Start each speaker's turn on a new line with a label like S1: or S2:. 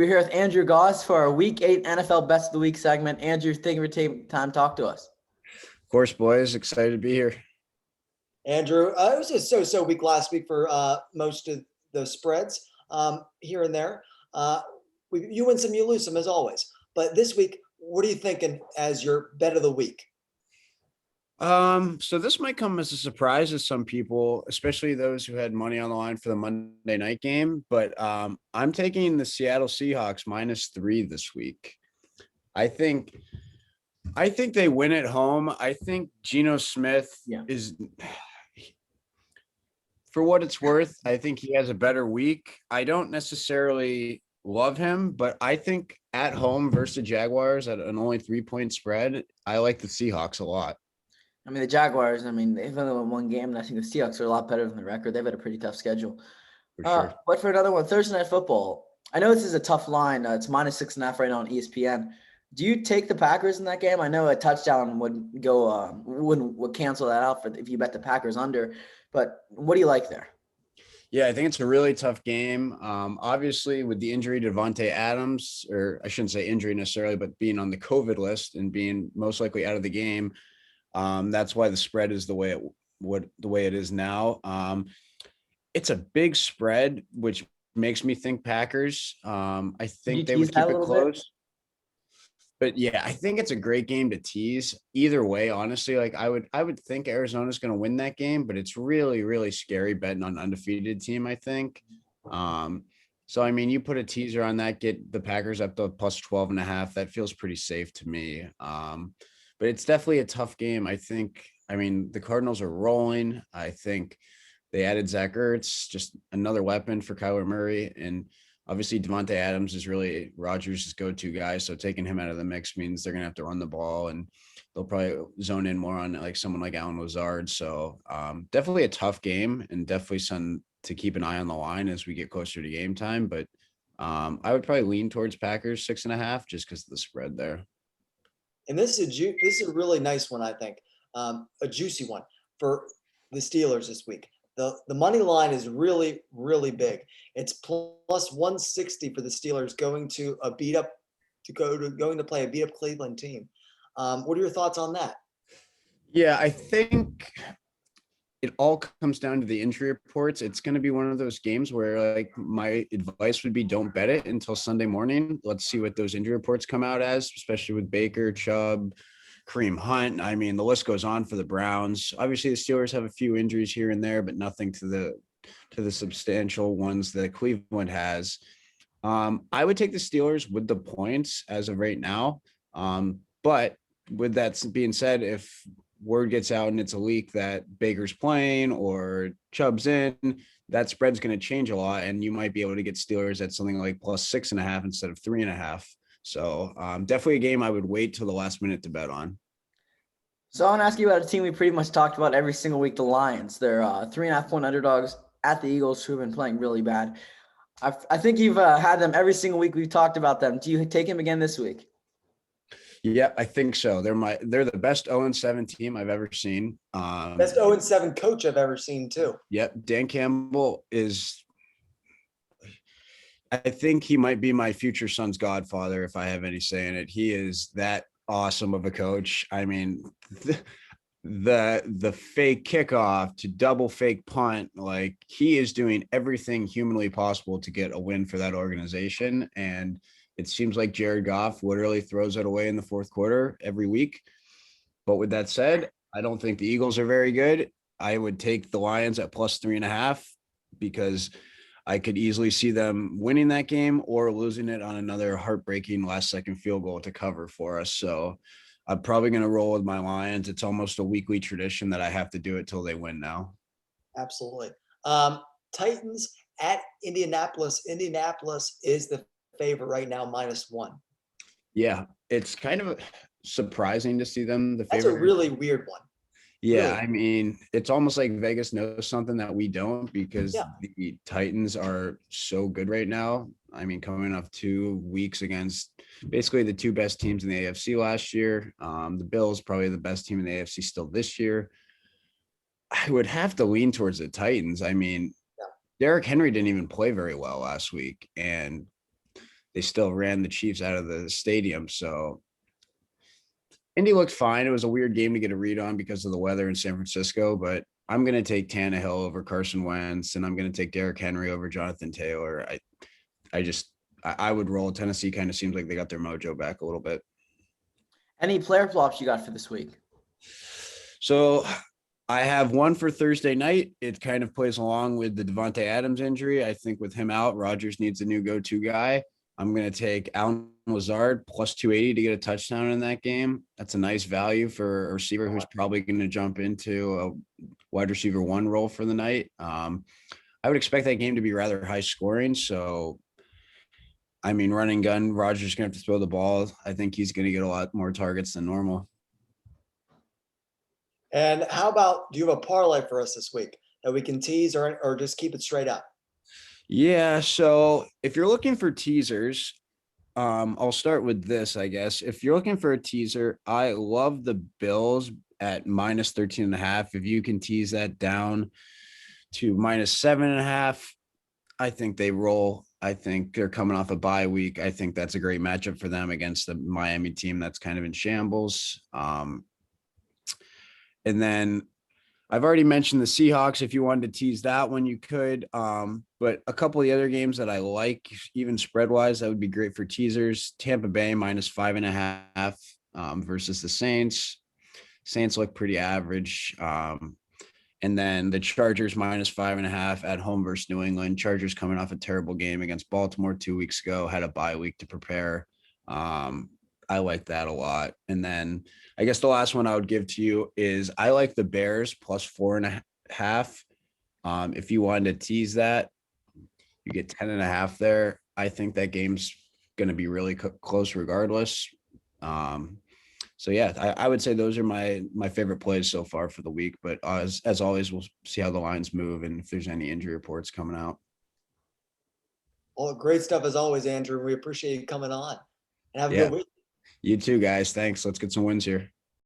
S1: We're here with Andrew Gaus for our Week 8 NFL Best of the Week segment. Andrew, thank you for taking time to talk to us.
S2: Of course, boys. Excited to be here.
S3: Andrew, it was a so-so week last week for most of the spreads here and there. You win some, you lose some, as always. But this week, what are you thinking as your bet of the week?
S2: So this might come as a surprise to some people, especially those who had money on the line for the Monday night game. But I'm taking the Seattle Seahawks -3 this week. I think they win at home. I think Geno Smith is, for what it's worth, I think he has a better week. I don't necessarily love him, but I think at home versus the Jaguars at an only 3-point spread, I like the Seahawks a lot.
S1: I mean, the Jaguars, they've only won one game, and I think the Seahawks are a lot better than the record. They've had a pretty tough schedule.
S2: For sure.
S1: But for another one, Thursday Night Football. I know this is a tough line. It's -6.5 right now on ESPN. Do you take the Packers in that game? I know a touchdown would cancel that out if you bet the Packers under. But what do you like there?
S2: Yeah, I think it's a really tough game. Obviously, with the injury to Devontae Adams, or I shouldn't say injury necessarily, but being on the COVID list and being most likely out of the game, that's why the spread is the way it is now. It's a big spread, which makes me think Packers. I think they would keep it close. But yeah, I think it's a great game to tease. Either way, honestly, like I would think Arizona's going to win that game, but it's really, really scary betting on an undefeated team, I think. So, I mean, you put a teaser on that, get the Packers up to +12.5. That feels pretty safe to me. But it's definitely a tough game. I mean, the Cardinals are rolling. I think they added Zach Ertz, just another weapon for Kyler Murray. And obviously, Devontae Adams is really Rodgers' go-to guy. So taking him out of the mix means they're going to have to run the ball, and they'll probably zone in more on like someone like Allen Lazard. So definitely a tough game, and definitely something to keep an eye on the line as we get closer to game time. But I would probably lean towards Packers 6.5 just because of the spread there.
S3: And this is a really nice one, I think, a juicy one for the Steelers this week. The money line is really, really big. It's +160 for the Steelers going to play a beat up Cleveland team. What are your thoughts on that?
S2: Yeah, I think it all comes down to the injury reports. It's going to be one of those games where, like, my advice would be don't bet it until Sunday morning. Let's see what those injury reports come out as, especially with Baker, Chubb, Kareem Hunt. I mean, the list goes on for the Browns. Obviously, the Steelers have a few injuries here and there, but nothing to the substantial ones that Cleveland has. I would take the Steelers with the points as of right now. But with that being said, if word gets out and it's a leak that Baker's playing or Chubb's in, that spread's going to change a lot, and you might be able to get Steelers at something like +6.5 instead of 3.5. So definitely a game I would wait till the last minute to bet on.
S1: So I want to ask you about a team we pretty much talked about every single week, the Lions. They're 3.5-point underdogs at the Eagles, who have been playing really bad. I think you've had them every single week we've talked about them. Do you take them again this week?
S2: Yeah, I think so. They're the best 0-7 team I've ever seen.
S3: Best 0-7 coach I've ever seen too.
S2: Yep, Dan Campbell is. I think he might be my future son's godfather, if I have any say in it. He is that awesome of a coach. I mean, the fake kickoff to double fake punt, like, he is doing everything humanly possible to get a win for that organization. And it seems like Jared Goff literally throws it away in the fourth quarter every week. But with that said, I don't think the Eagles are very good. I would take the Lions at +3.5 because I could easily see them winning that game or losing it on another heartbreaking last-second field goal to cover for us. So I'm probably going to roll with my Lions. It's almost a weekly tradition that I have to do it till they win now.
S3: Absolutely. Titans at Indianapolis. Indianapolis is the favorite right now, -1.
S2: Yeah, it's kind of surprising to see them the favorite.
S3: That's a really weird one.
S2: Yeah,
S3: really.
S2: I mean, it's almost like Vegas knows something that we don't, because the Titans are so good right now. I mean, coming off 2 weeks against basically the 2 best teams in the AFC last year. The Bills probably the best team in the AFC still this year. I would have to lean towards the Titans. I mean, Derrick Henry didn't even play very well last week, and they still ran the Chiefs out of the stadium. So Indy looked fine. It was a weird game to get a read on because of the weather in San Francisco, but I'm going to take Tannehill over Carson Wentz, and I'm going to take Derrick Henry over Jonathan Taylor. I would roll. Tennessee kind of seems like they got their mojo back a little bit.
S1: Any player flops you got for this week?
S2: So I have one for Thursday night. It kind of plays along with the Devontae Adams injury. I think with him out, Rodgers needs a new go-to guy. I'm going to take Allen Lazard plus 280 to get a touchdown in that game. That's a nice value for a receiver who's probably going to jump into a wide receiver 1 role for the night. I would expect that game to be rather high scoring. So, I mean, running gun, Rodgers going to have to throw the ball. I think he's going to get a lot more targets than normal.
S3: And how about, do you have a parlay for us this week that we can tease or just keep it straight up?
S2: Yeah. So if you're looking for teasers, I'll start with this, I guess. If you're looking for a teaser, I love the Bills at minus 13.5. If you can tease that down to minus 7.5, I think they roll. I think they're coming off a bye week. I think that's a great matchup for them against the Miami team that's kind of in shambles. And then I've already mentioned the Seahawks. If you wanted to tease that one, you could. But a couple of the other games that I like, even spread-wise, that would be great for teasers. Tampa Bay minus 5.5 versus the Saints. Saints look pretty average. And then the Chargers minus 5.5 at home versus New England. Chargers coming off a terrible game against Baltimore 2 weeks ago, had a bye week to prepare. I like that a lot. And then I guess the last one I would give to you is I like the Bears plus 4.5. If you wanted to tease that, you get 10.5 there. I think that game's going to be really close regardless. So yeah, I would say those are my favorite plays so far for the week. But as always, we'll see how the lines move and if there's any injury reports coming out.
S3: Well, great stuff as always, Andrew. We appreciate you coming on. And have a
S2: Yeah.
S3: good week.
S2: You too, guys. Thanks. Let's get some wins here.